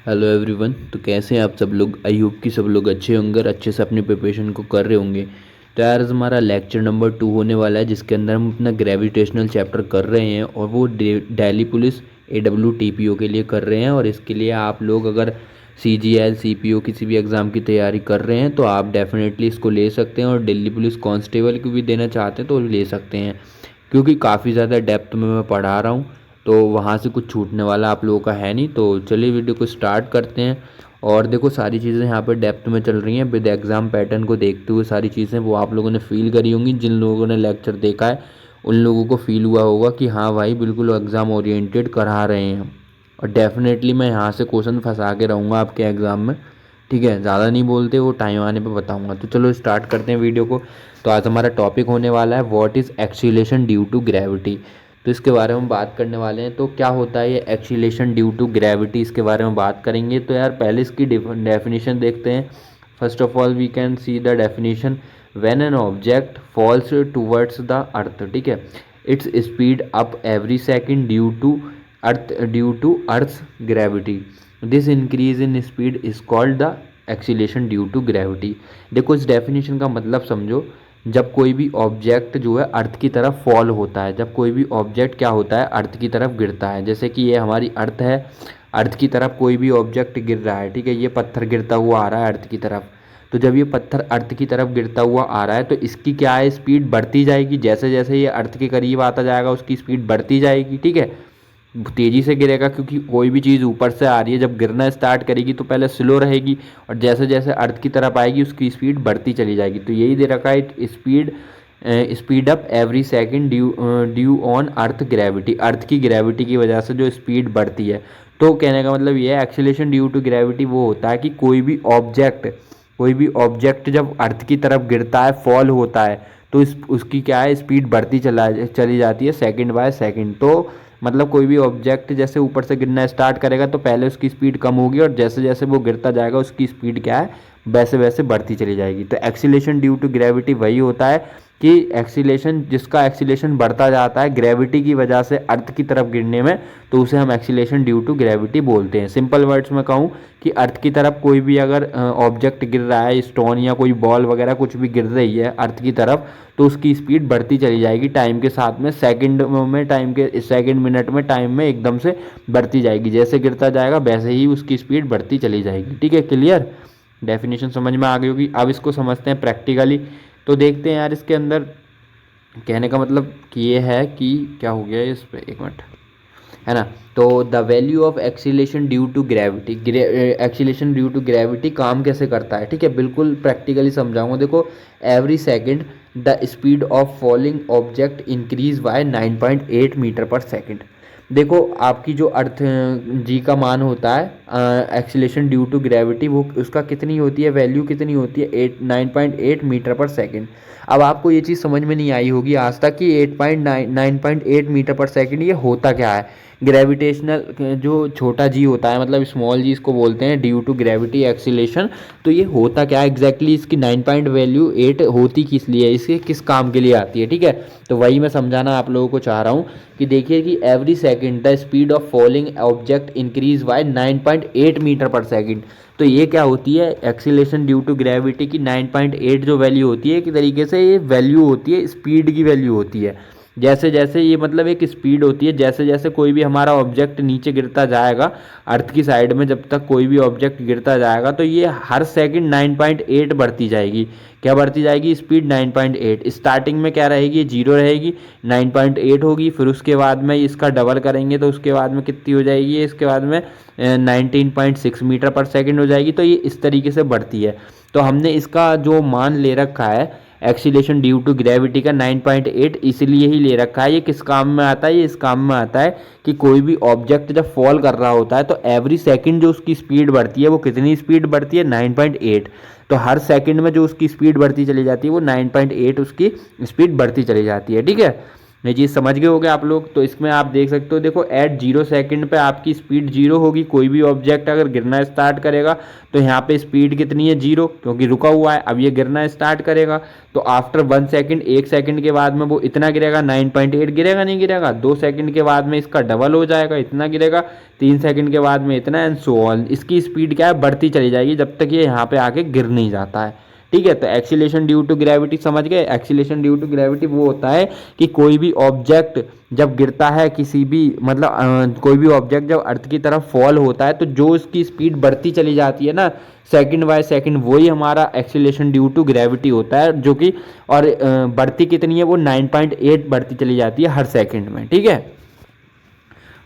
Hello everyone. तो कैसे हैं आप सब लोग। आई होप कि सब लोग अच्छे होंगे और अच्छे से अपनी प्रिपरेशन को कर रहे होंगे। तो यार आज हमारा लेक्चर नंबर 2 होने वाला है, जिसके अंदर हम अपना ग्रेविटेशनल चैप्टर कर रहे हैं और वो दिल्ली पुलिस AWTPO के लिए कर रहे हैं। और इसके लिए आप लोग अगर CGL CPO किसी भी एग्ज़ाम की तैयारी कर रहे हैं तो आप डेफिनेटली इसको ले सकते हैं, और दिल्ली पुलिस कांस्टेबल को भी देना चाहते हैं तो ले सकते हैं, क्योंकि काफ़ी ज़्यादा डेप्थ में मैं पढ़ा रहा हूँ, तो वहाँ से कुछ छूटने वाला आप लोगों का है नहीं। तो चलिए वीडियो को स्टार्ट करते हैं। और देखो सारी चीज़ें यहाँ पर डेप्थ में चल रही हैं, विद एग्ज़ाम पैटर्न को देखते हुए सारी चीज़ें वो आप लोगों ने फील करी होंगी। जिन लोगों ने लेक्चर देखा है उन लोगों को फील हुआ होगा कि हाँ भाई बिल्कुल एग्ज़ाम ओरिएंटेड करा रहे हैं। और डेफिनेटली मैं यहाँ से क्वेश्चन फंसा के रहूँगा आपके एग्ज़ाम में। ठीक है, ज़्यादा नहीं बोलते, वो टाइम आने पे बताऊँगा। तो चलो स्टार्ट करते हैं वीडियो को। तो आज हमारा टॉपिक होने वाला है what is acceleration due to gravity. तो इसके बारे में बात करने वाले हैं। तो क्या होता है ये एक्सीलरेशन ड्यू टू ग्रेविटी, इसके बारे में बात करेंगे। तो यार पहले इसकी डेफिनेशन देखते हैं। First of all we can see the definition. When an object falls towards the earth, ठीक है, its speed up every second due to earth gravity. This increase in speed is called the acceleration due to gravity. देखो इस definition का मतलब समझो। जब कोई भी ऑब्जेक्ट जो है अर्थ की तरफ फॉल होता है, जब कोई भी ऑब्जेक्ट क्या होता है अर्थ की तरफ गिरता है, जैसे कि ये हमारी अर्थ है, अर्थ की तरफ कोई भी ऑब्जेक्ट गिर रहा है, ठीक है, ये पत्थर गिरता हुआ आ रहा है अर्थ की तरफ। तो जब ये पत्थर अर्थ की तरफ गिरता हुआ आ रहा है तो इसकी क्या है, स्पीड बढ़ती जाएगी। जैसे जैसे ये अर्थ के करीब आता जाएगा उसकी स्पीड बढ़ती जाएगी, ठीक है, तेज़ी से गिरेगा, क्योंकि कोई भी चीज़ ऊपर से आ रही है जब गिरना स्टार्ट करेगी तो पहले स्लो रहेगी और जैसे जैसे अर्थ की तरफ आएगी उसकी स्पीड बढ़ती चली जाएगी। तो यही दे रखा है, speed up every second due on earth gravity. Earth की ग्रेविटी की वजह से जो स्पीड बढ़ती है। तो कहने का मतलब ये है एक्सीलरेशन ड्यू टू ग्रेविटी वो होता है कि कोई भी ऑब्जेक्ट जब अर्थ की तरफ गिरता है, फॉल होता है, तो उसकी क्या है, स्पीड बढ़ती चली जाती है सेकंड बाय सेकंड। तो मतलब कोई भी ऑब्जेक्ट जैसे ऊपर से गिरना स्टार्ट करेगा तो पहले उसकी स्पीड कम होगी और जैसे जैसे वो गिरता जाएगा उसकी स्पीड क्या है, वैसे वैसे बढ़ती चली जाएगी। तो एक्सीलरेशन ड्यू टू ग्रेविटी वही होता है कि जिसका एक्सीलरेशन बढ़ता जाता है ग्रेविटी की वजह से अर्थ की तरफ गिरने में, तो उसे हम एक्सीलरेशन ड्यू टू ग्रेविटी बोलते हैं। सिंपल वर्ड्स में कहूँ कि अर्थ की तरफ कोई भी अगर ऑब्जेक्ट गिर रहा है, स्टोन या कोई बॉल वगैरह कुछ भी गिर रही है अर्थ की तरफ, तो उसकी स्पीड बढ़ती चली जाएगी टाइम के साथ में, सेकंड मिनट में टाइम में एकदम से बढ़ती जाएगी। जैसे गिरता जाएगा वैसे ही उसकी स्पीड बढ़ती चली जाएगी। ठीक है, क्लियर, डेफिनेशन समझ में आ गई होगी। अब इसको समझते हैं प्रैक्टिकली। तो देखते हैं यार इसके अंदर कहने का मतलब कि ये है कि क्या हो गया इस पे, एक मिनट, है ना। तो the value of acceleration due to gravity, acceleration due to gravity काम कैसे करता है, ठीक है, बिल्कुल प्रैक्टिकली समझाऊंगा। देखो every second the speed of falling object increase by 9.8 metre per second. देखो आपकी जो अर्थ जी का मान होता है एक्सीलरेशन ड्यू टू ग्रेविटी, वो उसका कितनी होती है, वैल्यू कितनी होती है, 9.8 मीटर पर सेकंड। अब आपको ये चीज़ समझ में नहीं आई होगी आज तक कि 9.8 मीटर पर सेकंड ये होता क्या है। ग्रेविटेशनल जो छोटा जी होता है, मतलब स्मॉल जी इसको बोलते हैं, ड्यू टू ग्रेविटी एक्सीलरेशन। तो ये होता क्या है एग्जैक्टली, इसकी 9.8 होती किस लिए, इसके किस काम के लिए आती है, ठीक है। तो वही मैं समझाना आप लोगों को चाह रहा हूँ कि देखिए कि every second the speed of falling object increase by 9.8 metre per second. तो ये क्या होती है, एक्सीलरेशन ड्यू टू ग्रेविटी की 9.8 जो वैल्यू होती है, एक तरीके से ये वैल्यू होती है, स्पीड की वैल्यू होती है। जैसे जैसे ये मतलब एक स्पीड होती है, जैसे जैसे कोई भी हमारा ऑब्जेक्ट नीचे गिरता जाएगा अर्थ की साइड में, जब तक कोई भी ऑब्जेक्ट गिरता जाएगा तो ये हर सेकंड 9.8 बढ़ती जाएगी। क्या बढ़ती जाएगी, स्पीड 9.8। स्टार्टिंग में क्या रहेगी, जीरो रहेगी, 9.8 होगी, फिर उसके बाद में इसका डबल करेंगे तो उसके बाद में कितनी हो जाएगी, इसके बाद में 19.6 मीटर पर सेकंड हो जाएगी। तो ये इस तरीके से बढ़ती है। तो हमने इसका जो मान ले रखा है एक्सीलरेशन ड्यू टू ग्रेविटी का 9.8 इसलिए ही ले रखा है। ये किस काम में आता है, ये इस काम में आता है कि कोई भी ऑब्जेक्ट जब फॉल कर रहा होता है तो एवरी सेकंड जो उसकी स्पीड बढ़ती है वो कितनी स्पीड बढ़ती है, 9.8। तो हर सेकंड में जो उसकी स्पीड बढ़ती चली जाती है वो 9.8 उसकी स्पीड बढ़ती चली जाती है, ठीक है। ये चीज़ समझ गए होगे आप लोग। तो इसमें आप देख सकते हो, देखो एट 0 सेकंड पे आपकी स्पीड 0 होगी। कोई भी ऑब्जेक्ट अगर गिरना स्टार्ट करेगा तो यहाँ पे स्पीड कितनी है 0, क्योंकि रुका हुआ है। अब ये गिरना स्टार्ट करेगा तो आफ्टर 1 सेकंड, 1 सेकंड के बाद में वो इतना गिरेगा, 9.8 गिरेगा, नहीं गिरेगा। 2 सेकंड के बाद में इसका डबल हो जाएगा, इतना गिरेगा। 3 सेकंड के बाद में इतना, एंड सो ऑन। इसकी स्पीड क्या है, बढ़ती चली जाएगी जब तक ये यहाँ पे आके गिर नहीं जाता है। ठीक है, तो एक्सीलेशन ड्यू टू ग्रेविटी समझ गए। एक्सीलेशन ड्यू टू ग्रेविटी वो होता है कि कोई भी ऑब्जेक्ट जब गिरता है किसी भी, मतलब कोई भी ऑब्जेक्ट जब अर्थ की तरफ फॉल होता है तो जो उसकी स्पीड बढ़ती चली जाती है ना सेकंड बाय सेकंड, वही हमारा एक्सीलेशन ड्यू टू ग्रेविटी होता है। जो कि और बढ़ती कितनी है, वो 9.8 बढ़ती चली जाती है हर सेकंड में। ठीक है,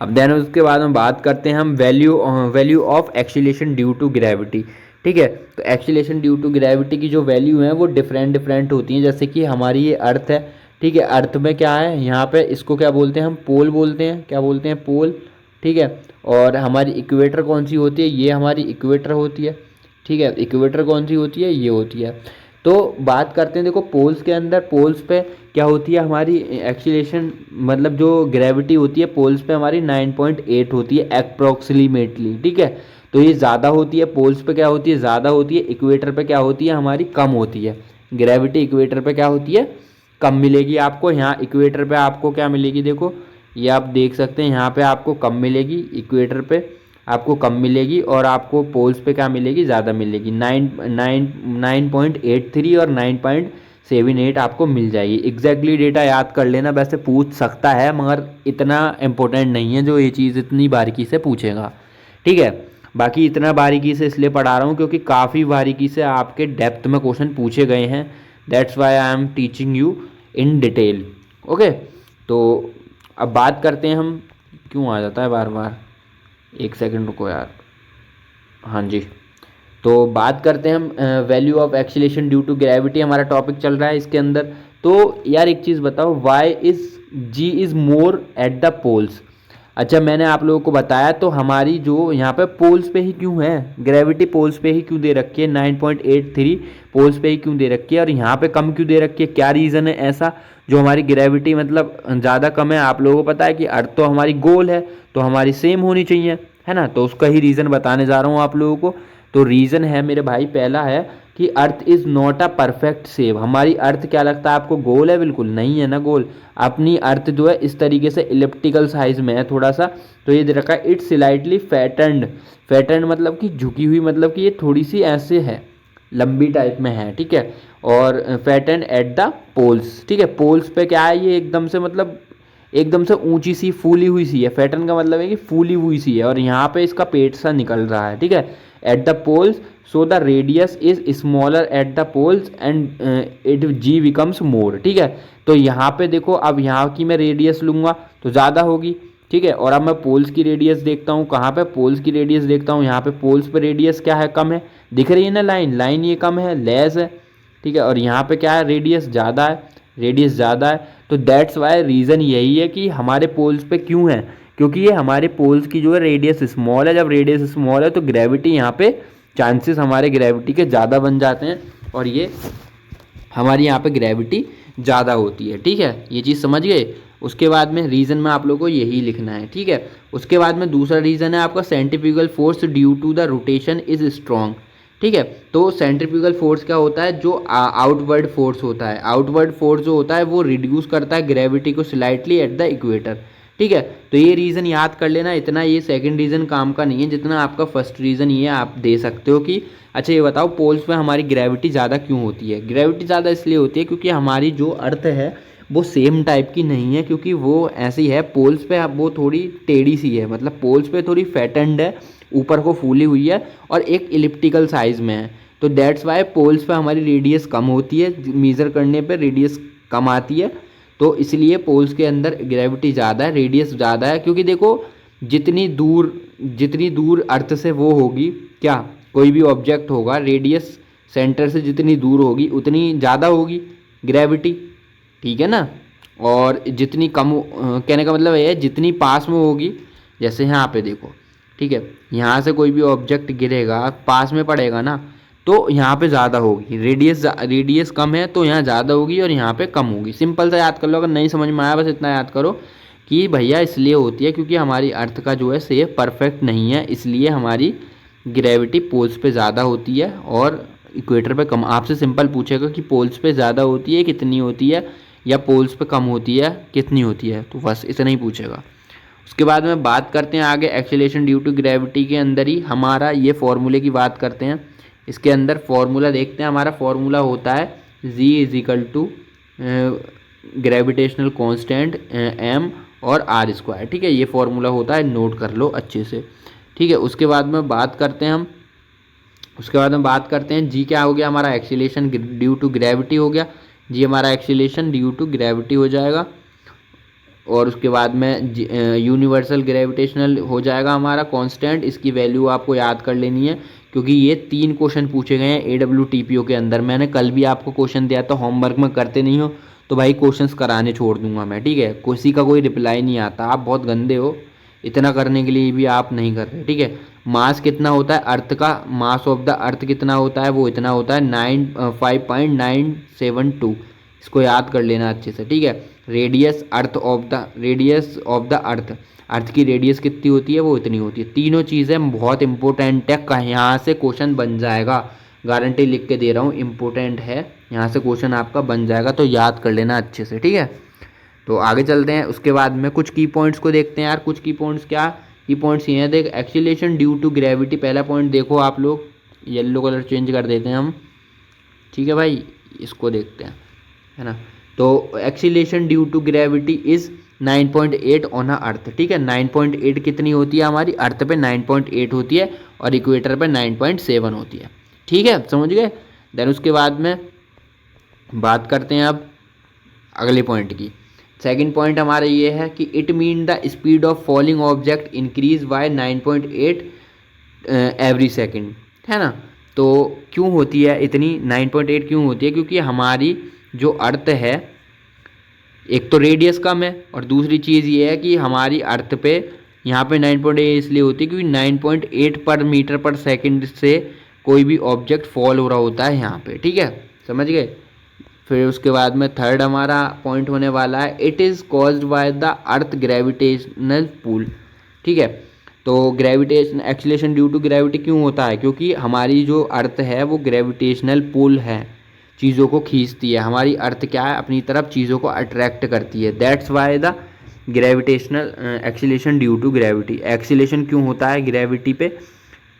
अब देन उसके बाद हम बात करते हैं हम value of acceleration due to gravity. ठीक है, तो एक्सीलेशन ड्यू टू ग्रेविटी की जो वैल्यू है वो डिफरेंट होती हैं। जैसे कि हमारी ये अर्थ है, ठीक है, अर्थ में क्या है, यहाँ पे इसको क्या बोलते हैं हम, पोल बोलते हैं। क्या बोलते हैं, पोल। ठीक है, और हमारी इक्वेटर कौन सी होती है, ये हमारी इक्वेटर होती है। ठीक है, इक्वेटर कौन सी होती है, ये होती है। तो बात करते हैं, देखो पोल्स के अंदर, पोल्स पे क्या होती है हमारी एक्सीलेशन, मतलब जो ग्रेविटी होती है पोल्स पे हमारी 9.8 होती है अप्रॉक्सीमेटली। ठीक है, तो ये ज़्यादा होती है पोल्स पे, क्या होती है, ज़्यादा होती है। इक्वेटर पे क्या होती है हमारी, कम होती है। ग्रेविटी इक्वेटर पे क्या होती है, कम मिलेगी आपको। यहाँ इक्वेटर पे आपको क्या मिलेगी, देखो ये आप देख सकते हैं, यहाँ पे आपको कम मिलेगी, इक्वेटर पे आपको कम मिलेगी, और आपको पोल्स पे क्या मिलेगी, ज़्यादा मिलेगी। 9.83 और 9.78 आपको मिल जाएगी। एग्जैक्टली डेटा याद कर लेना, वैसे पूछ सकता है मगर इतना इम्पोर्टेंट नहीं है जो ये चीज़ इतनी बारीकी से पूछेगा। ठीक है, बाकी इतना बारीकी से इसलिए पढ़ा रहा हूँ क्योंकि काफ़ी बारीकी से आपके डेप्थ में क्वेश्चन पूछे गए हैं। That's why I am teaching you in detail. Okay, तो अब बात करते हैं हम, क्यों आ जाता है बार बार, एक सेकंड रुको यार। हाँ जी, तो बात करते हैं हम value of acceleration due to gravity, हमारा टॉपिक चल रहा है इसके अंदर। तो यार एक चीज़ बताओ, why is G is more at the poles. अच्छा, मैंने आप लोगों को बताया, तो हमारी जो यहाँ पे पोल्स पे ही क्यों है, ग्रेविटी पोल्स पे ही क्यों दे रखी है, 9.83 पोल्स पे ही क्यों दे रखी है, और यहाँ पे कम क्यों दे रखी है, क्या रीज़न है ऐसा जो हमारी ग्रेविटी मतलब ज़्यादा कम है। आप लोगों को पता है कि अर्थ तो हमारी गोल है, तो हमारी सेम होनी चाहिए, है ना। तो उसका ही रीज़न बताने जा रहा हूँ आप लोगों को। तो रीज़न है मेरे भाई, पहला है कि earth is not a perfect shape. हमारी अर्थ क्या लगता है आपको, गोल है, बिल्कुल नहीं है ना गोल। अपनी अर्थ जो है इस तरीके से इलिप्टिकल साइज में है थोड़ा सा। तो ये दे रखा है इट्स स्लाइटली फैटन्ड। फैटन्ड मतलब कि झुकी हुई, मतलब कि ये थोड़ी सी ऐसे है, लंबी टाइप में है। ठीक है, और फैटन्ड एट द पोल्स। ठीक है, पोल्स पे क्या है, ये एकदम से मतलब एकदम से ऊंची सी फूली हुई सी है। फैटन का मतलब है कि फूली हुई सी है, और यहाँ पे इसका पेट सा निकल रहा है। ठीक है, at the poles, so the radius is smaller at the poles and it G becomes more. ठीक है, तो यहाँ पे देखो, अब यहाँ की मैं रेडियस लूँगा तो ज़्यादा होगी। ठीक है, और अब मैं पोल्स की रेडियस देखता हूँ, कहाँ पे, पोल्स की रेडियस देखता हूँ, यहाँ पे पोल्स पे रेडियस क्या है, कम है, दिख रही है ना लाइन, लाइन ये कम है, लेस है। ठीक है, और यहाँ पे क्या है, रेडियस ज़्यादा है, रेडियस ज़्यादा है। तो दैट्स वाई, रीज़न यही है कि हमारे पोल्स पे क्यों है, क्योंकि ये हमारे पोल्स की जो है रेडियस स्मॉल है। जब रेडियस स्मॉल है तो ग्रेविटी यहाँ पे, चांसेस हमारे ग्रेविटी के ज़्यादा बन जाते हैं, और ये हमारी यहाँ पे ग्रेविटी ज़्यादा होती है। ठीक है, ये चीज़ समझ गए। उसके बाद में रीज़न में आप लोगों को यही लिखना है। ठीक है, उसके बाद में दूसरा रीज़न है आपका centrifugal force due to the rotation is strong. ठीक है, तो सेंट्रीफ्यूगल फोर्स क्या होता है, जो आउटवर्ड फोर्स होता है, आउटवर्ड फोर्स जो होता है वो रिड्यूस करता है ग्रेविटी को स्लाइटली एट द इक्वेटर। ठीक है, तो ये रीज़न याद कर लेना, इतना ये सेकंड रीज़न काम का नहीं है जितना आपका फर्स्ट रीज़न ये आप दे सकते हो कि अच्छा ये बताओ पोल्स पे हमारी ग्रेविटी ज़्यादा क्यों होती है। ग्रेविटी ज़्यादा इसलिए होती है क्योंकि हमारी जो अर्थ है वो सेम टाइप की नहीं है, क्योंकि वो ऐसी है, पोल्स पे वो थोड़ी टेढ़ी सी है, मतलब पोल्स पे थोड़ी फैटेंड है, ऊपर को फूली हुई है, और एक इलिप्टिकल साइज़ में है। तो दैट्स वाई पोल्स पे हमारी रेडियस कम होती है, मेज़र करने पे रेडियस कम आती है। तो इसलिए पोल्स के अंदर ग्रेविटी ज़्यादा है, रेडियस ज़्यादा है, क्योंकि देखो जितनी दूर अर्थ से वो होगी, क्या कोई भी ऑब्जेक्ट होगा, रेडियस सेंटर से जितनी दूर होगी उतनी ज़्यादा होगी ग्रेविटी। ठीक है ना, और जितनी कम, कहने का मतलब ये है जितनी पास में होगी, जैसे यहाँ पे देखो, ठीक है, यहाँ से कोई भी ऑब्जेक्ट गिरेगा पास में पड़ेगा ना, तो तो यहाँ पे ज़्यादा होगी, रेडियस कम है तो यहाँ ज़्यादा होगी और यहाँ पे कम होगी। सिंपल सा याद कर लो, अगर नहीं समझ में आया बस इतना याद करो कि भैया इसलिए होती है क्योंकि हमारी अर्थ का जो है शेप परफेक्ट नहीं है, इसलिए हमारी ग्रेविटी पोल्स पे ज़्यादा होती है और इक्वेटर पे कम। आपसे सिंपल पूछेगा कि पोल्स पे ज़्यादा होती है कितनी होती है, या पोल्स पे कम होती है कितनी होती है, तो बस इतना ही पूछेगा। उसके बाद में बात करते हैं आगे एक्सीलरेशन ड्यू टू ग्रेविटी के अंदर ही हमारा ये फॉर्मूले की बात करते हैं। इसके अंदर फॉर्मूला देखते हैं, हमारा फॉर्मूला होता है g is equal to gravitational constant m और आर स्क्वायर। ठीक है, ये फॉर्मूला होता है, नोट कर लो अच्छे से। ठीक है, उसके बाद में बात करते हैं जी क्या हो गया हमारा, एक्सीलरेशन ड्यू टू ग्रेविटी हो गया, जी हमारा एक्सीलरेशन ड्यू टू ग्रेविटी हो जाएगा। और उसके बाद में यूनिवर्सल ग्रेविटेशनल हो जाएगा हमारा कांस्टेंट, इसकी वैल्यू आपको याद कर लेनी है क्योंकि ये 3 क्वेश्चन पूछे गए हैं AWTPO के अंदर। मैंने कल भी आपको क्वेश्चन दिया था, होमवर्क में करते नहीं हो तो भाई क्वेश्चंस कराने छोड़ दूंगा मैं। ठीक है, किसी का कोई रिप्लाई नहीं आता, आप बहुत गंदे हो, इतना करने के लिए भी आप नहीं कर रहे। ठीक है, मास कितना होता है अर्थ का, मास ऑफ द अर्थ कितना होता है, वो इतना होता है 5.972, इसको याद कर लेना अच्छे से। ठीक है, रेडियस ऑफ द अर्थ की रेडियस कितनी होती है, वो इतनी होती है। तीनों चीज़ें बहुत इंपॉर्टेंट है, यहाँ से क्वेश्चन बन जाएगा, गारंटी लिख के दे रहा हूँ, इंपॉर्टेंट है, यहाँ से क्वेश्चन आपका बन जाएगा, तो याद कर लेना अच्छे से। ठीक है, तो आगे चलते हैं। उसके बाद में कुछ की पॉइंट्स को देखते हैं यार। कुछ की पॉइंट्स क्या, की पॉइंट्स ये हैं, देख एक्सीलरेशन ड्यू टू ग्रेविटी, पहला पॉइंट देखो आप लोग, येलो कलर चेंज कर देते हैं हम। ठीक है भाई, इसको देखते हैं, है ना। तो acceleration due to gravity is 9.8 on a earth. ठीक है, 9.8 कितनी होती है हमारी अर्थ पे, 9.8 होती है और इक्वेटर पे 9.7 होती है। ठीक है, समझ गए। देन उसके बाद में बात करते हैं अब अगले पॉइंट की। सेकंड पॉइंट हमारा ये है कि it mean the speed of falling object increase by 9.8 every second, है ना। तो क्यों होती है इतनी 9.8 क्यों होती है, क्योंकि हमारी जो अर्थ है एक तो रेडियस कम है और दूसरी चीज़ ये है कि हमारी अर्थ पे यहाँ पे 9.8 इसलिए होती है क्योंकि 9.8 पर मीटर पर सेकंड से कोई भी ऑब्जेक्ट फॉल हो रहा होता है यहाँ पे। ठीक है, समझ गए। फिर उसके बाद में थर्ड हमारा पॉइंट होने वाला है, it is caused by the earth gravitational pull. ठीक है, तो gravitation acceleration due to gravity क्यों होता है, क्योंकि हमारी जो अर्थ है वो ग्रेविटेशनल पुल है, चीज़ों को खींचती है। हमारी अर्थ क्या है, अपनी तरफ चीज़ों को अट्रैक्ट करती है। That's why the gravitational acceleration due to gravity. Acceleration क्यों होता है ग्रेविटी पे,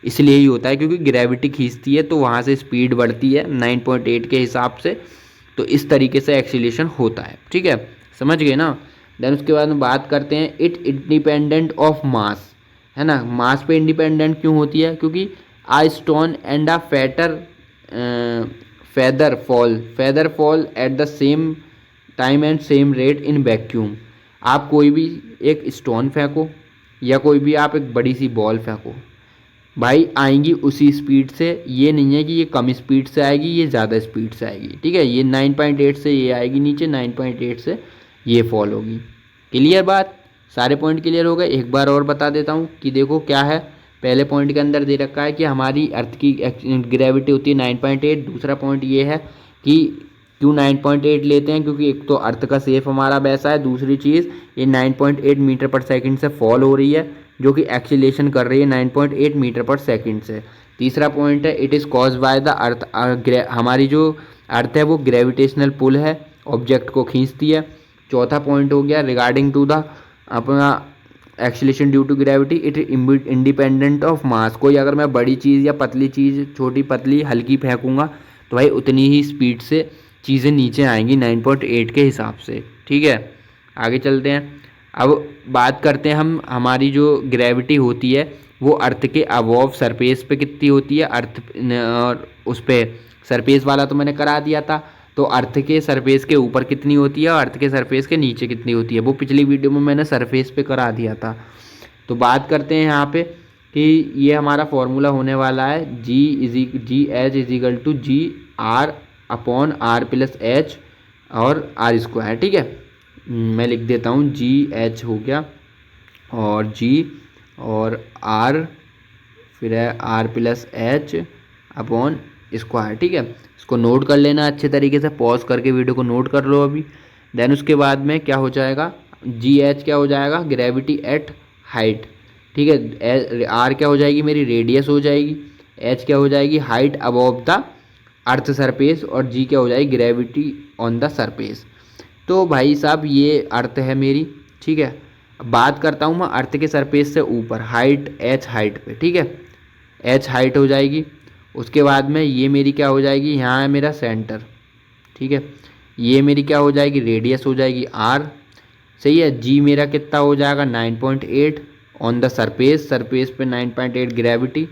इसलिए ही होता है क्योंकि ग्रेविटी खींचती है तो वहाँ से स्पीड बढ़ती है 9.8 के हिसाब से, तो इस तरीके से एक्सीलरेशन होता है। ठीक है, समझ गए ना। देन उसके बाद में बात करते हैं इट इंडिपेंडेंट ऑफ मास, है ना। मास पे इंडिपेंडेंट क्यों होती है, क्योंकि a stone and a feather fall at the same time and same rate in vacuum. आप कोई भी एक स्टोन फेंको या कोई भी आप एक बड़ी सी बॉल फेंको, भाई आएंगी उसी स्पीड से, ये नहीं है कि ये कम स्पीड से आएगी ये ज़्यादा स्पीड से आएगी। ठीक है, ये 9.8 से ये आएगी नीचे, 9.8 से ये फॉल होगी। क्लियर बात, सारे पॉइंट क्लियर हो गए। एक बार और बता देता हूँ कि देखो क्या है, पहले पॉइंट के अंदर दे रखा है कि हमारी अर्थ की ग्रेविटी होती है 9.8। दूसरा पॉइंट ये है कि क्यों 9.8 लेते हैं, क्योंकि एक तो अर्थ का शेप हमारा वैसा है, दूसरी चीज़ ये 9.8 मीटर पर सेकंड से फॉल हो रही है, जो कि एक्सीलरेशन कर रही है 9.8 मीटर पर सेकंड से। तीसरा पॉइंट है it is cause by the अर्थ, हमारी जो अर्थ है वो ग्रेविटेशनल पुल है, ऑब्जेक्ट को खींचती है। चौथा पॉइंट हो गया रिगार्डिंग टू द अपना acceleration due to gravity, it independent of mass. कोई अगर मैं बड़ी चीज़ या पतली चीज़, छोटी पतली हल्की फेंकूंगा तो भाई उतनी ही स्पीड से चीज़ें नीचे आएंगी 9.8 के हिसाब से। ठीक है, आगे चलते हैं। अब बात करते हैं हम, हमारी जो ग्रेविटी होती है वो अर्थ के अबव सरफेस पे कितनी होती है, अर्थ और उस पर सरफेस वाला तो मैंने करा दिया था, तो अर्थ के सरफेस के ऊपर कितनी होती है और अर्थ के सरफेस के नीचे कितनी होती है, वो पिछली वीडियो में मैंने सरफेस पे करा दिया था। तो बात करते हैं यहाँ पे कि ये हमारा फॉर्मूला होने वाला है g h is equal to g R upon R plus h और आर स्क्वायर। ठीक है, मैं लिख देता हूँ जी एच हो गया और जी और आर, फिर है R plus h upon square. ठीक है, इसको नोट कर लेना अच्छे तरीके से, पॉज करके वीडियो को नोट कर लो अभी। देन उसके बाद में क्या हो जाएगा, जी एच क्या हो जाएगा, ग्रेविटी एट हाइट। ठीक है, आर क्या हो जाएगी मेरी, रेडियस हो जाएगी। एच क्या हो जाएगी, height above the earth surface. और जी क्या हो जाएगी, ग्रेविटी ऑन द सरफेस। तो भाई साहब ये अर्थ है मेरी। ठीक है, अब बात करता हूँ मैं अर्थ के सरफेस से ऊपर, हाइट एच हाइट पे। ठीक है, एच हाइट हो जाएगी। उसके बाद में ये मेरी क्या हो जाएगी, यहाँ है मेरा सेंटर। ठीक है, ये मेरी क्या हो जाएगी, रेडियस हो जाएगी आर। सही है, जी मेरा कितना हो जाएगा, 9.8 ऑन द सरफेस, सरफेस पे 9.8 ग्रेविटी।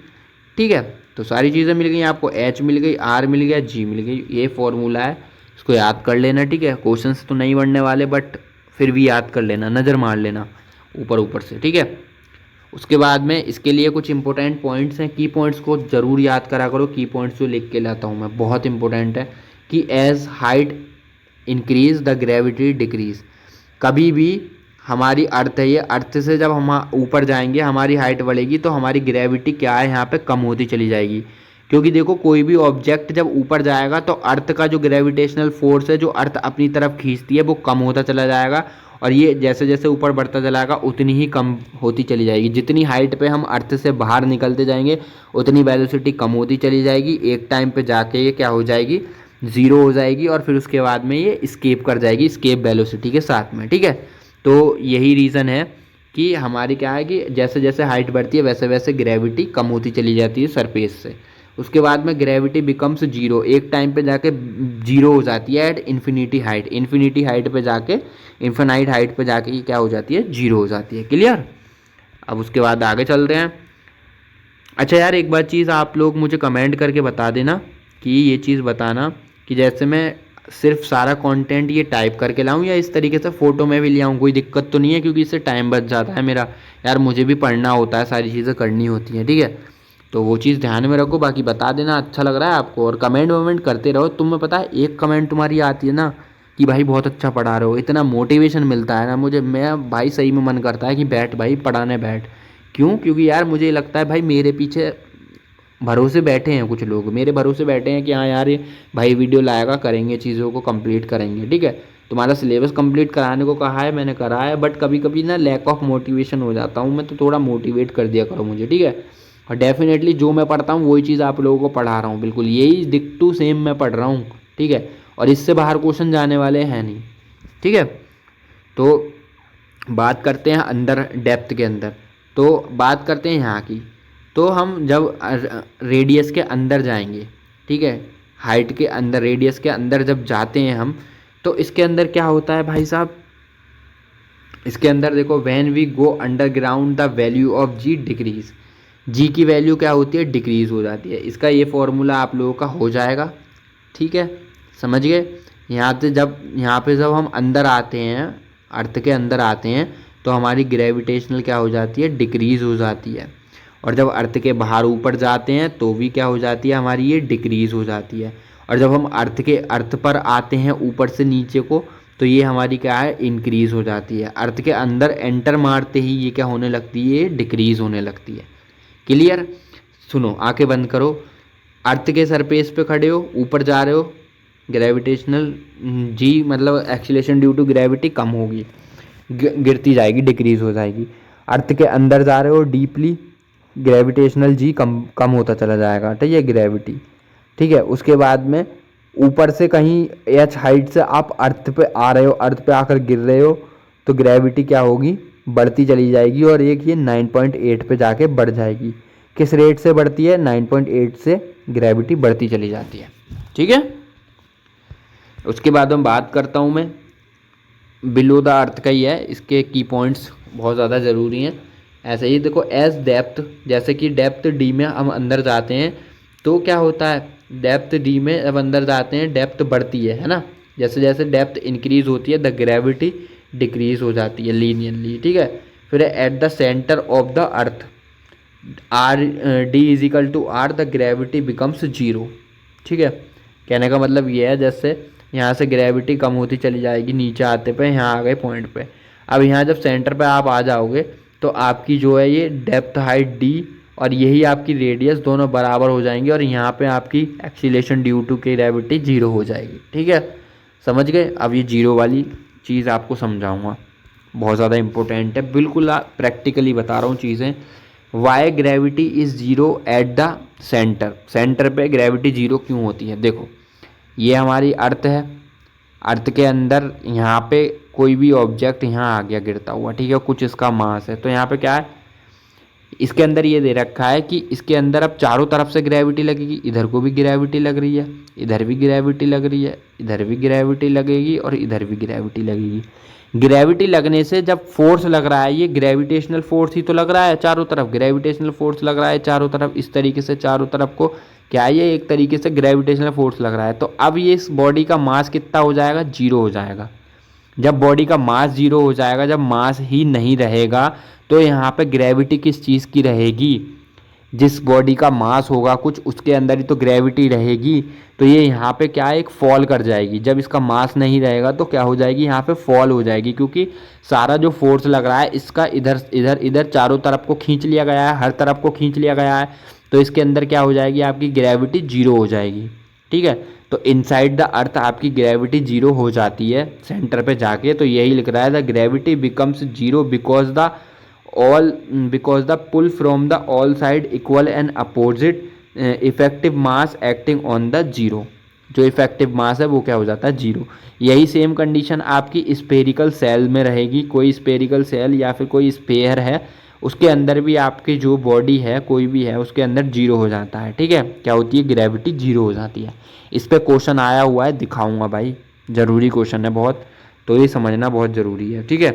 ठीक है, तो सारी चीज़ें मिल गई आपको, एच मिल गई, आर मिल गया, जी मिल गई। ये फॉर्मूला है, इसको याद कर लेना। ठीक है, क्वेश्चंस तो नहीं बनने वाले बट फिर भी याद कर लेना, नज़र मार लेना ऊपर ऊपर से। ठीक है, उसके बाद में इसके लिए कुछ इंपॉर्टेंट पॉइंट्स हैं, की पॉइंट्स को ज़रूर याद करा करो। की पॉइंट्स जो लिख के लाता हूँ मैं, बहुत इंपॉर्टेंट है कि as height increase the gravity decrease. कभी भी हमारी अर्थ है ये, अर्थ से जब हम ऊपर जाएंगे हमारी हाइट बढ़ेगी तो हमारी ग्रेविटी क्या है यहाँ पे, कम होती चली जाएगी। क्योंकि देखो कोई भी ऑब्जेक्ट जब ऊपर जाएगा तो अर्थ का जो ग्रेविटेशनल फोर्स है, जो अर्थ अपनी तरफ खींचती है, वो कम होता चला जाएगा। और ये जैसे जैसे ऊपर बढ़ता चलाएगा उतनी ही कम होती चली जाएगी। जितनी हाइट पे हम अर्थ से बाहर निकलते जाएंगे उतनी वेलोसिटी कम होती चली जाएगी। एक टाइम पे जाके ये क्या हो जाएगी, ज़ीरो हो जाएगी। और फिर उसके बाद में ये स्केप कर जाएगी, स्केप वेलोसिटी के साथ में। ठीक है, तो यही रीज़न है कि हमारी क्या है कि जैसे जैसे हाइट बढ़ती है वैसे वैसे ग्रेविटी कम होती चली जाती है सरफेस से। उसके बाद में ग्रेविटी बिकम्स जीरो, एक टाइम पे जाके जीरो हो जाती है at infinity height. Infinity height पे जाके, इन्फिनाइट हाइट पे जाके ये क्या हो जाती है, जीरो हो जाती है। क्लियर। अब उसके बाद आगे चल रहे हैं। अच्छा यार, एक बात चीज़ आप लोग मुझे कमेंट करके बता देना कि ये चीज़ बताना कि जैसे मैं सिर्फ सारा कंटेंट ये टाइप करके लाऊं या इस तरीके से फ़ोटो में भी ले आऊँ, कोई दिक्कत तो नहीं है? क्योंकि इससे टाइम बच जाता है मेरा। यार मुझे भी पढ़ना होता है, सारी चीज़ें करनी होती हैं। ठीक है, तो वो चीज़ ध्यान में रखो। बाकी बता देना अच्छा लग रहा है आपको, और कमेंट वमेंट करते रहो। तुम्हें पता है एक कमेंट तुम्हारी आती है ना कि भाई बहुत अच्छा पढ़ा रहे हो, इतना मोटिवेशन मिलता है ना मुझे। मैं भाई सही में मन करता है कि बैठ भाई पढ़ाने बैठ। क्यों? क्योंकि यार मुझे लगता है भाई मेरे पीछे भरोसे बैठे हैं कुछ लोग, मेरे भरोसे बैठे हैं कि हाँ यार ये भाई वीडियो लाएगा, करेंगे, चीज़ों को कंप्लीट करेंगे। ठीक है, तुम्हारा सिलेबस कंप्लीट कराने को कहा है, मैंने करा है। बट कभी कभी ना लैक ऑफ मोटिवेशन हो जाता हूँ मैं, तो थोड़ा मोटिवेट कर दिया करो मुझे। ठीक है, और डेफिनेटली जो मैं पढ़ता हूँ वही चीज़ आप लोगों को पढ़ा रहा हूँ, बिल्कुल यही दिक टू सेम मैं पढ़ रहा हूँ। ठीक है, और इससे बाहर क्वेश्चन जाने वाले हैं नहीं। ठीक है, तो बात करते हैं अंदर, डेप्थ के अंदर। तो बात करते हैं यहाँ की। तो हम जब रेडियस के अंदर जाएंगे, ठीक है, हाइट के अंदर, रेडियस के अंदर जब जाते हैं हम, तो इसके अंदर क्या होता है भाई साहब, इसके अंदर देखो, when we go underground the value of g decrease. G की वैल्यू क्या होती है, डिक्रीज हो जाती है। इसका ये फॉर्मूला आप लोगों का हो जाएगा। ठीक है, समझ गए। यहाँ पे जब हम अंदर आते हैं, अर्थ के अंदर आते हैं, तो हमारी ग्रेविटेशनल क्या हो जाती है, डिक्रीज हो जाती है। और जब अर्थ के बाहर ऊपर जाते हैं तो भी क्या हो जाती है, हमारी ये डिक्रीज हो जाती है। और जब हम अर्थ पर आते हैं ऊपर से नीचे को, तो ये हमारी क्या है, इंक्रीज हो जाती है। अर्थ के अंदर एंटर मारते ही ये क्या होने लगती है, ये डिक्रीज होने लगती है। क्लियर। सुनो, आंखें बंद करो। अर्थ के सरफेस पे खड़े हो, ऊपर जा रहे हो, ग्रेविटेशनल जी मतलब एक्सीलरेशन ड्यू टू ग्रेविटी कम होगी, गिरती जाएगी, डिक्रीज हो जाएगी। अर्थ के अंदर जा रहे हो डीपली, ग्रेविटेशनल जी कम कम होता चला जाएगा। ठीक है, ग्रेविटी। ठीक है, उसके बाद में ऊपर से कहीं एच हाइट से आप अर्थ पे आ रहे हो, अर्थ पे आकर गिर रहे हो, तो ग्रेविटी क्या होगी, बढ़ती चली जाएगी। और एक ये 9.8 पे जाके बढ़ जाएगी। किस रेट से बढ़ती है, 9.8 से ग्रेविटी बढ़ती चली जाती है। ठीक है, उसके बाद हम बात करता हूँ मैं बिलो द अर्थ का ही है, इसके की पॉइंट्स बहुत ज़्यादा ज़रूरी हैं। ऐसे ही देखो, एज डेप्थ, जैसे कि डेप्थ डी में हम अंदर जाते हैं तो क्या होता है, डेप्थ डी में जब अंदर जाते हैं डेप्थ बढ़ती है ना। जैसे जैसे डेप्थ इंक्रीज होती है द ग्रेविटी डिक्रीज हो जाती है लीनियरली। ठीक है, फिर at the centre of the earth R D is equal to R, the gravity becomes zero. ठीक है, कहने का मतलब ये है, जैसे यहाँ से ग्रेविटी कम होती चली जाएगी नीचे आते पे, यहाँ आ गए पॉइंट पे। अब यहाँ जब सेंटर पे आप आ जाओगे तो आपकी जो है ये डेप्थ हाइट डी और यही आपकी रेडियस, दोनों बराबर हो जाएंगे और यहाँ पे आपकी acceleration due to gravity zero हो जाएगी। ठीक है, समझ गए। अब ये जीरो वाली चीज़ आपको समझाऊंगा, बहुत ज़्यादा इंपॉर्टेंट है, बिल्कुल प्रैक्टिकली बता रहा हूँ चीज़ें। Why gravity is zero at the centre, centre पे ग्रेविटी जीरो क्यों होती है? देखो, ये हमारी अर्थ है, अर्थ के अंदर यहाँ पे कोई भी ऑब्जेक्ट यहाँ आ गया गिरता हुआ, ठीक है, कुछ इसका मास है, तो यहाँ पे क्या है, इसके अंदर ये दे रखा है कि इसके अंदर अब चारों तरफ से ग्रेविटी लगेगी, इधर को भी ग्रेविटी लग रही है, इधर भी ग्रेविटी लग रही है, इधर भी ग्रेविटी लगेगी और इधर भी ग्रेविटी लगेगी। ग्रेविटी लगने से जब फोर्स लग रहा है, ये ग्रेविटेशनल फोर्स ही तो लग रहा है चारों तरफ, ग्रेविटेशनल फोर्स लग रहा है चारों तरफ, इस तरीके से चारों तरफ को क्या है, ये एक तरीके से ग्रेविटेशनल फोर्स लग रहा है। तो अब ये इस बॉडी का मास कितना हो जाएगा? जीरो हो जाएगा। जब बॉडी का मास जीरो हो जाएगा, जब मास ही नहीं रहेगा, तो यहाँ पे ग्रेविटी किस चीज़ की रहेगी? जिस बॉडी का मास होगा कुछ, उसके अंदर ही तो ग्रेविटी रहेगी। तो ये यहाँ पे क्या है, एक फॉल कर जाएगी। जब इसका मास नहीं रहेगा तो क्या हो जाएगी, यहाँ पे फॉल हो जाएगी, क्योंकि सारा जो फोर्स लग रहा है इसका इधर इधर इधर चारों तरफ को खींच लिया गया है, हर तरफ को खींच लिया गया है। तो इसके अंदर क्या हो जाएगी, आपकी ग्रेविटी जीरो हो जाएगी। ठीक है, तो इनसाइड द अर्थ आपकी ग्रेविटी जीरो हो जाती है सेंटर पे जाके। तो यही लिख रहा है, the gravity becomes zero because the pull from the all side equal and opposite effective mass acting on the zero. जो इफेक्टिव मास है वो क्या हो जाता है, जीरो। यही सेम कंडीशन आपकी स्पेरिकल सेल में रहेगी। कोई स्पेरिकल सेल या फिर कोई स्पेयर है, उसके अंदर भी आपकी जो बॉडी है कोई भी है, उसके अंदर जीरो हो जाता है। ठीक है, क्या होती है, ग्रेविटी जीरो हो जाती है। इस पर क्वेश्चन आया हुआ है, दिखाऊंगा भाई, ज़रूरी क्वेश्चन है बहुत, तो ये समझना बहुत ज़रूरी है। ठीक है,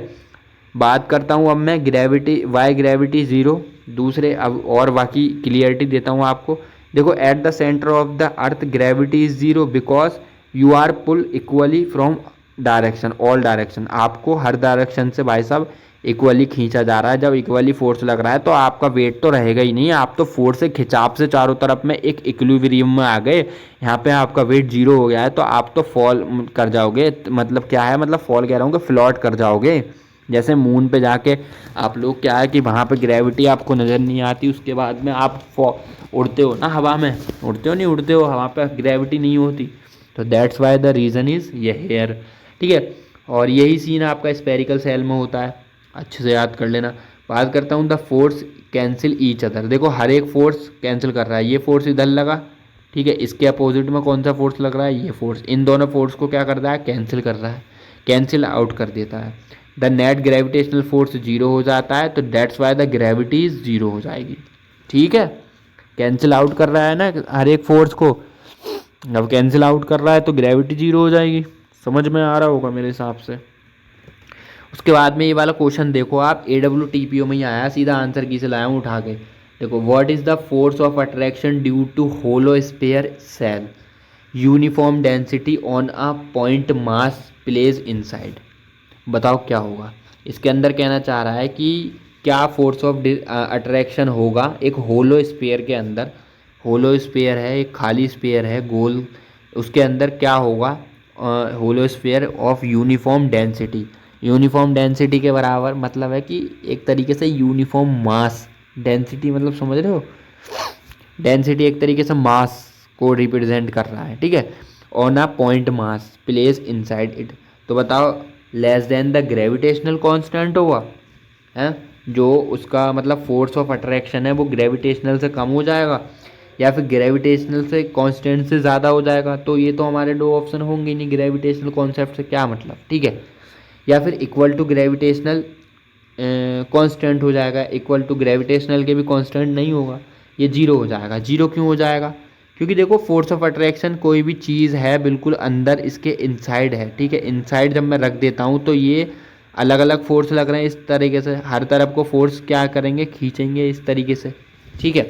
बात करता हूँ अब मैं ग्रेविटी, वाई ग्रेविटी ज़ीरो, दूसरे अब और बाकी क्लियरिटी देता हूँ आपको। देखो, at the centre of the earth gravity is zero because you are pull equally from direction, all direction. आपको हर डायरेक्शन से भाई साहब इक्वली खींचा जा रहा है। जब इक्वली फोर्स लग रहा है तो आपका वेट तो रहेगा ही नहीं, आप तो फोर्स से खिंचाव से चारों तरफ में एक इक्विलिब्रियम में आ गए। यहाँ पे आपका वेट जीरो हो गया है, तो आप तो फॉल कर जाओगे। मतलब क्या है, मतलब फॉल कह रहा हूँ कि फ्लॉट कर जाओगे। जैसे मून पे जाके आप लोग क्या है कि वहाँ पे ग्रेविटी आपको नज़र नहीं आती, उसके बाद में आप उड़ते हो ना हवा में, उड़ते हो नहीं उड़ते हो, वहाँ पे ग्रेविटी नहीं होती। तो that's why the reason is ये हेयर। ठीक है, और यही सीन आपका स्पेरिकल सेल में होता है, अच्छे से याद कर लेना। बात करता हूँ the force cancel each other. देखो, हर एक फोर्स कैंसिल कर रहा है। ये फोर्स इधर लगा, ठीक है, इसके अपोजिट में कौन सा फोर्स लग रहा है, ये फोर्स। इन दोनों फोर्स को क्या कर रहा है, कैंसिल कर रहा है, कैंसिल आउट कर देता है। The net gravitational force zero हो जाता है, तो that's why the gravity zero हो जाएगी। ठीक है, कैंसिल आउट कर रहा है ना हर एक फोर्स को, अब कैंसिल आउट कर रहा है तो ग्रेविटी जीरो हो जाएगी। समझ में आ रहा होगा मेरे हिसाब से। उसके बाद में ये वाला क्वेश्चन देखो आप, AWTPO में ही आया, सीधा आंसर की से लाया हूँ उठा के। देखो, what is the force of attraction due to hollow sphere shell uniform density on a point mass place inside. बताओ क्या होगा। इसके अंदर कहना चाह रहा है कि क्या फोर्स ऑफ अट्रैक्शन होगा एक होलो स्फीयर के अंदर। होलो स्फीयर है, एक खाली स्फीयर है गोल, उसके अंदर क्या होगा, hollow sphere of uniform density. Uniform density के बराबर मतलब है कि एक तरीके से यूनिफॉर्म मास, डेंसिटी मतलब समझ रहे हो, डेंसिटी एक तरीके से मास को रिप्रेजेंट कर रहा है। ठीक है, on a point mass place inside it. तो बताओ, less than the gravitational constant होगा, है जो उसका मतलब फोर्स ऑफ अट्रैक्शन है वो ग्रेविटेशनल से कम हो जाएगा, या फिर ग्रेविटेशनल से कांस्टेंट से ज़्यादा हो जाएगा। तो ये तो हमारे दो ऑप्शन होंगे नहीं, ग्रेविटेशनल कॉन्सेप्ट से क्या मतलब। ठीक है, या फिर इक्वल टू ग्रेविटेशनल कांस्टेंट हो जाएगा, इक्वल टू ग्रेविटेशनल के भी कांस्टेंट नहीं होगा, ये जीरो हो जाएगा। जीरो क्यों हो जाएगा, क्योंकि देखो, फोर्स ऑफ अट्रैक्शन कोई भी चीज़ है बिल्कुल अंदर इसके इनसाइड है। ठीक है, इनसाइड जब मैं रख देता हूँ तो ये अलग अलग फोर्स लग रहे हैं इस तरीके से, हर तरफ को फोर्स क्या करेंगे, खींचेंगे इस तरीके से। ठीक है,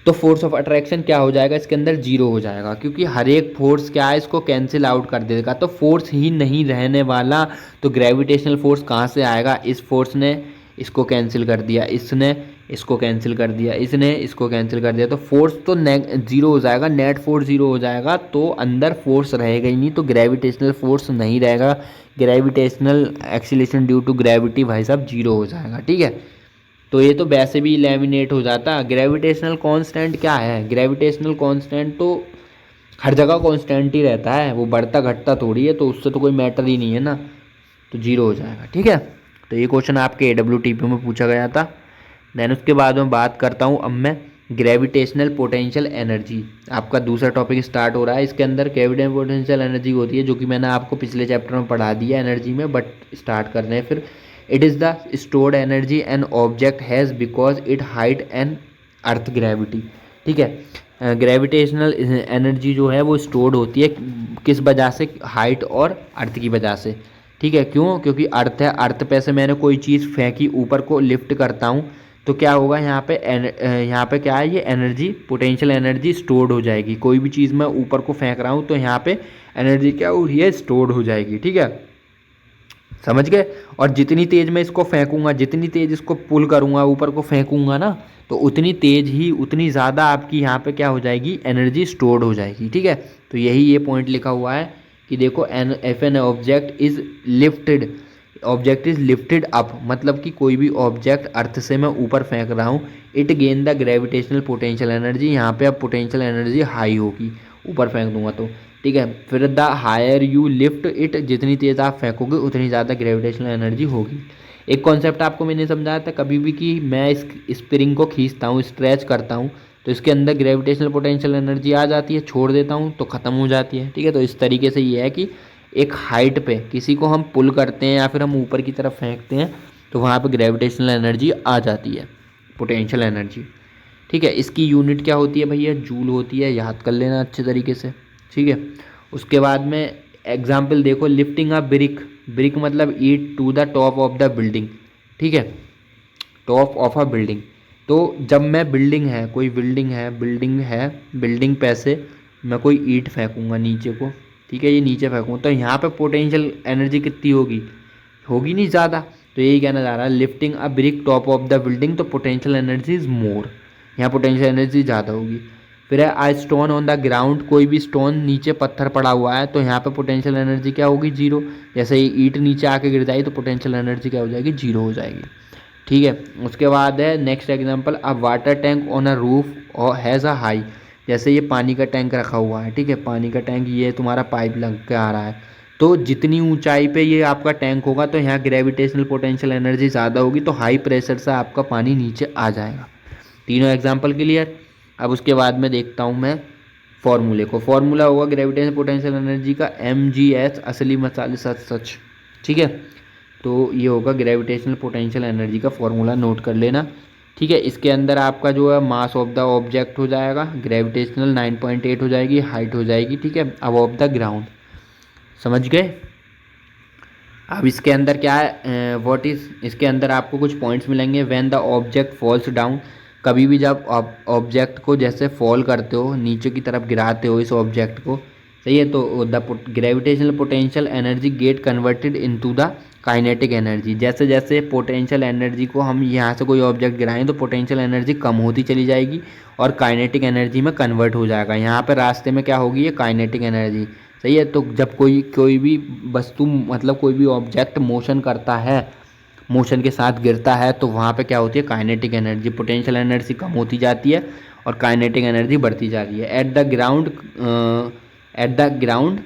तो फोर्स ऑफ अट्रैक्शन क्या हो जाएगा, इसके अंदर जीरो हो जाएगा, क्योंकि हर एक फोर्स क्या है, इसको कैंसिल आउट कर देगा। तो फोर्स ही नहीं रहने वाला, तो ग्रेविटेशनल फोर्स कहाँ से आएगा। इस फोर्स ने इसको कैंसिल कर दिया, इसने इसको कैंसिल कर दिया, इसने इसको कैंसिल कर दिया, तो फोर्स तो जीरो हो जाएगा, नेट फोर्स जीरो हो जाएगा, तो अंदर फोर्स रहेगा ही नहीं, तो ग्रेविटेशनल फोर्स नहीं रहेगा। Gravitational acceleration due to gravity भाई साहब जीरो हो जाएगा। ठीक है, तो ये तो वैसे भी लैमिनेट हो जाता। ग्रेविटेशनल कांस्टेंट क्या है, ग्रेविटेशनल कांस्टेंट तो हर जगह कांस्टेंट ही रहता है, वो बढ़ता घटता थोड़ी है, तो उससे तो कोई मैटर ही नहीं है ना, तो जीरो हो जाएगा। ठीक है, तो ये क्वेश्चन आपके AWTP में पूछा गया था। देन उसके बाद में बात करता हूँ अब मैं ग्रेविटेशनल पोटेंशियल एनर्जी। आपका दूसरा टॉपिक स्टार्ट हो रहा है। इसके अंदर ग्रेविटेशनल पोटेंशियल एनर्जी होती है, जो कि मैंने आपको पिछले चैप्टर में पढ़ा दिया एनर्जी में, बट स्टार्ट कर रहे हैं फिर। It is the stored energy an object has because it height an earth gravity. ठीक है, ग्रेविटेशनल एनर्जी जो है वो स्टोर्ड होती है किस वजह से, हाइट और अर्थ की वजह से। ठीक है, क्यों, क्योंकि अर्थ है, अर्थ पे से मैंने कोई चीज़ फेंकी ऊपर को लिफ्ट करता हूँ तो क्या होगा यहाँ पे क्या है, ये एनर्जी पोटेंशियल एनर्जी स्टोर्ड हो जाएगी। कोई भी चीज़ मैं ऊपर को फेंक रहा हूँ तो यहाँ पे एनर्जी क्या हो रही है, स्टोर्ड हो जाएगी। ठीक है, समझ गए। और जितनी तेज़ मैं इसको फेंकूंगा, जितनी तेज़ इसको पुल करूँगा ऊपर को फेंकूंगा ना, तो उतनी तेज़ ही उतनी ज़्यादा आपकी यहाँ पे क्या हो जाएगी, एनर्जी स्टोर्ड हो जाएगी। ठीक है, तो यही ये पॉइंट लिखा हुआ है कि देखो if an object is lifted up, मतलब कि कोई भी ऑब्जेक्ट अर्थ से मैं ऊपर फेंक रहा हूँ, it gain the gravitational potential energy, यहाँ पे अब पोटेंशियल एनर्जी हाई होगी, ऊपर फेंक दूंगा तो। ठीक है, फिर the higher you lift it, जितनी तेज़ आप फेंकोगे उतनी ज़्यादा ग्रेविटेशनल एनर्जी होगी। एक कॉन्सेप्ट आपको मैंने समझाया था कभी भी कि मैं इस स्प्रिंग को खींचता हूँ, स्ट्रेच करता हूँ, तो इसके अंदर ग्रेविटेशनल पोटेंशियल एनर्जी आ जाती है, छोड़ देता हूँ तो ख़त्म हो जाती है। ठीक है, तो इस तरीके से ये है कि एक हाइट पे किसी को हम पुल करते हैं या फिर हम ऊपर की तरफ फेंकते हैं तो वहाँ पे ग्रेविटेशनल एनर्जी आ जाती है, पोटेंशियल एनर्जी। ठीक है, इसकी यूनिट क्या होती है भैया, जूल होती है, याद कर लेना अच्छे तरीके से। ठीक है, उसके बाद में एग्जाम्पल देखो, लिफ्टिंग अ ब्रिक, ब्रिक मतलब ईट to the top of the building. ठीक है, टॉप ऑफ अ बिल्डिंग, तो जब मैं बिल्डिंग है, कोई बिल्डिंग पे से मैं कोई ईंट फेंकूंगा नीचे को। ठीक है, ये नीचे फेंकूँ तो यहाँ पे पोटेंशियल एनर्जी कितनी होगी, होगी नहीं ज़्यादा। तो यही कहना चाह रहा है, lifting a brick top of the building, तो पोटेंशियल एनर्जी इज मोर, यहाँ पोटेंशियल एनर्जी ज़्यादा होगी। फिर है आई स्टोन ऑन द ग्राउंड, कोई भी स्टोन नीचे पत्थर पड़ा हुआ है तो यहाँ पे पोटेंशियल एनर्जी क्या होगी, जीरो। जैसे ही ईंट नीचे आके गिर जाएगी तो पोटेंशियल एनर्जी क्या हो जाएगी, जीरो हो जाएगी। ठीक है, उसके बाद है next example, a water tank on a roof और हैज़ अ हाई, जैसे ये पानी का टैंक रखा हुआ है। ठीक है, पानी का टैंक, ये तुम्हारा पाइप लग के आ रहा है, तो जितनी ऊंचाई पे ये आपका टैंक होगा तो यहाँ ग्रेविटेशनल पोटेंशियल एनर्जी ज़्यादा होगी, तो हाई प्रेशर से आपका पानी नीचे आ जाएगा। तीनों एग्जाम्पल क्लियर। अब उसके बाद में देखता हूँ मैं फॉर्मूले को, फॉर्मूला होगा ग्रेविटेशनल पोटेंशियल एनर्जी का mgh, असली मसाले सच सच। ठीक है, तो ये होगा ग्रेविटेशनल पोटेंशियल एनर्जी का फॉर्मूला, नोट कर लेना। ठीक है, इसके अंदर आपका जो है मास ऑफ द ऑब्जेक्ट हो जाएगा, ग्रेविटेशनल 9.8 हो जाएगी, हाइट हो जाएगी। ठीक है, अबव द ग्राउंड, समझ गए। अब इसके अंदर क्या है, व्हाट इज, इसके अंदर आपको कुछ पॉइंट्स मिलेंगे। When the object falls down, कभी भी जब ऑब्जेक्ट को जैसे फॉल करते हो, नीचे की तरफ गिराते हो इस ऑब्जेक्ट को, सही है, तो the gravitational potential energy get converted into the kinetic energy. जैसे जैसे पोटेंशियल एनर्जी को हम यहाँ से कोई ऑब्जेक्ट गिराएं तो पोटेंशियल एनर्जी कम होती चली जाएगी और काइनेटिक एनर्जी में कन्वर्ट हो जाएगा। यहाँ पे रास्ते में क्या होगी, ये काइनेटिक एनर्जी। सही है, तो जब कोई भी वस्तु, मतलब कोई भी ऑब्जेक्ट मोशन करता है, मोशन के साथ गिरता है, तो वहाँ पे क्या होती है, काइनेटिक एनर्जी, पोटेंशियल एनर्जी कम होती जाती है और काइनेटिक एनर्जी बढ़ती जा रही है। एट द ग्राउंड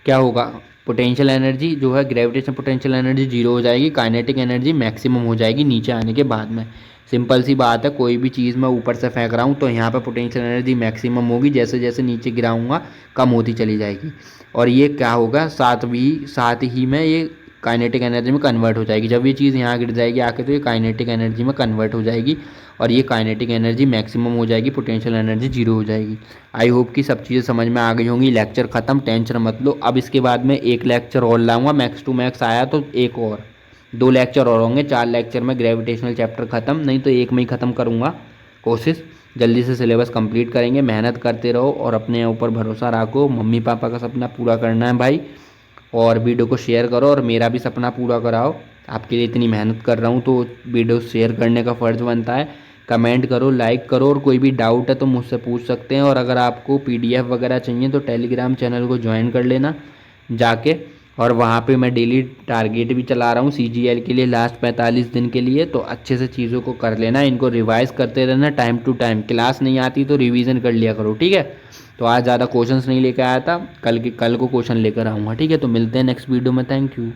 क्या होगा, पोटेंशियल एनर्जी जो है, ग्रेविटेशन पोटेंशियल एनर्जी जीरो हो जाएगी, काइनेटिक एनर्जी मैक्सिमम हो जाएगी नीचे आने के बाद में। सिंपल सी बात है, कोई भी चीज़ मैं ऊपर से फेंक रहा हूँ तो यहाँ पर पोटेंशियल एनर्जी मैक्सिमम होगी, जैसे जैसे नीचे गिराऊंगा कम होती चली जाएगी, और ये क्या होगा, साथ ही में ये काइनेटिक एनर्जी में कन्वर्ट हो जाएगी। जब ये चीज़ यहाँ गिर जाएगी आके तो ये काइनेटिक एनर्जी में कन्वर्ट हो जाएगी और ये काइनेटिक एनर्जी मैक्सिमम हो जाएगी, पोटेंशियल एनर्जी जीरो हो जाएगी। आई होप कि सब चीज़ें समझ में आ गई होंगी। लेक्चर ख़त्म, टेंशन मत लो। अब इसके बाद में एक लेक्चर और लाऊंगा, मैक्स टू मैक्स आया तो एक और 2 लेक्चर और होंगे, 4 लेक्चर में ग्रेविटेशनल चैप्टर ख़त्म, नहीं तो एक में ही ख़त्म करूँगा। कोशिश जल्दी से सिलेबस कंप्लीट करेंगे, मेहनत करते रहो और अपने ऊपर भरोसा रखो। मम्मी पापा का सपना पूरा करना है भाई, और वीडियो को शेयर करो और मेरा भी सपना पूरा कराओ। आपके लिए इतनी मेहनत कर रहा हूँ तो वीडियो शेयर करने का फ़र्ज़ बनता है। कमेंट करो, लाइक करो, और कोई भी डाउट है तो मुझसे पूछ सकते हैं। और अगर आपको PDF वगैरह चाहिए तो टेलीग्राम चैनल को ज्वाइन कर लेना जाके, और वहाँ पे मैं डेली टारगेट भी चला रहा हूँ CGL के लिए लास्ट 45 दिन के लिए। तो अच्छे से चीज़ों को कर लेना, इनको रिवाइज करते रहना टाइम टू टाइम। क्लास नहीं आती तो रिवीजन कर लिया करो, ठीक है। तो आज ज़्यादा क्वेश्चंस नहीं लेकर आया था, कल को क्वेश्चन लेकर आऊँगा, ठीक है। तो मिलते हैं नेक्स्ट वीडियो में, थैंक यू।